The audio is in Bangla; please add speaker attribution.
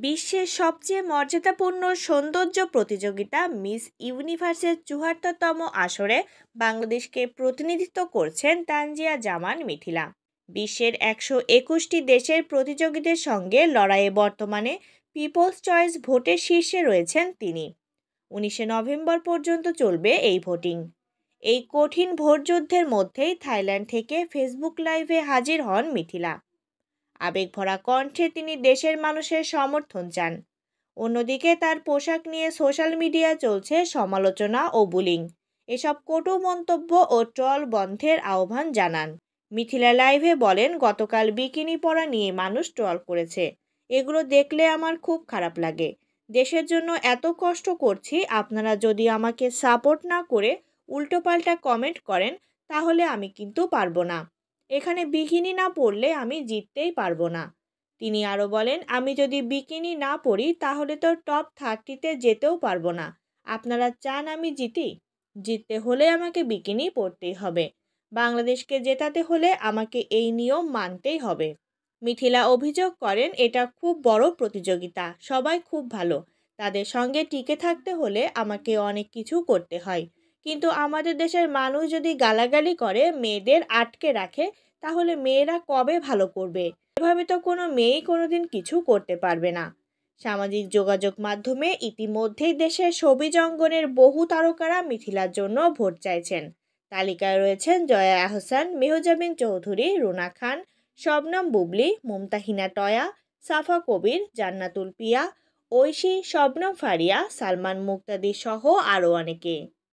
Speaker 1: বিশ্বের সবচেয়ে মর্যাদাপূর্ণ সৌন্দর্য প্রতিযোগিতা মিস ইউনিভার্সের ৭৪তম আসরে বাংলাদেশকে প্রতিনিধিত্ব করছেন তানজিয়া জামান মিথিলা। বিশ্বের ১২১টি দেশের প্রতিযোগীদের সঙ্গে লড়াইয়ে বর্তমানে পিপলস চয়েস ভোটের শীর্ষে রয়েছেন তিনি। ১৯শে নভেম্বর পর্যন্ত চলবে এই ভোটিং। এই কঠিন ভোটযুদ্ধের মধ্যেই থাইল্যান্ড থেকে ফেসবুক লাইভে হাজির হন মিথিলা। আবেগভরা কণ্ঠে তিনি দেশের মানুষের সমর্থন চান। অন্যদিকে তার পোশাক নিয়ে সোশ্যাল মিডিয়ায় চলছে সমালোচনা ও বুলিং। এসব কটু মন্তব্য ও ট্রল বন্ধের আহ্বান জানান মিথিলা। লাইভে বলেন, গতকাল বিকিনি পরা নিয়ে মানুষ ট্রল করেছে, এগুলো দেখলে আমার খুব খারাপ লাগে। দেশের জন্য এত কষ্ট করছি, আপনারা যদি আমাকে সাপোর্ট না করে উল্টোপাল্টা কমেন্ট করেন তাহলে আমি কিন্তু পারবো না। এখানে বিকিনি না পরলে আমি জিততেই পারবো না। তিনি আরও বলেন, আমি যদি বিকিনি না পরি তাহলে তো টপ 30-তে যেতেও পারবো না। আপনারা চান আমি জিতি? জিততে হলে আমাকে বিকিনি পরতেই হবে। বাংলাদেশকে জেতাতে হলে আমাকে এই নিয়ম মানতেই হবে। মিথিলা অভিযোগ করেন, এটা খুব বড় প্রতিযোগিতা, সবাই খুব ভালো, তাদের সঙ্গে টিকে থাকতে হলে আমাকে অনেক কিছু করতে হয়। কিন্তু আমাদের দেশের মানুষ যদি গালাগালি করে, মেয়েদের আটকে রাখে, তাহলে মেয়েরা কবে ভালো করবে? এভাবে তো কোনো মেয়েই কোনোদিন কিছু করতে পারবে না। সামাজিক যোগাযোগ মাধ্যমে ইতিমধ্যেই দেশের শোবিজ অঙ্গনের বহু তারকারা মিথিলার জন্য ভোট চাইছেন। তালিকায় রয়েছেন জয়া আহসান, মেহজাবিন চৌধুরী, রুনা খান, শবনম বুবলী, মুমতাহিনা টয়া, সাফা কবির, জান্নাতুল পিয়া, ঐশী, শবনম ফারিয়া, সালমান মুক্তাদি সহ আরও অনেকে।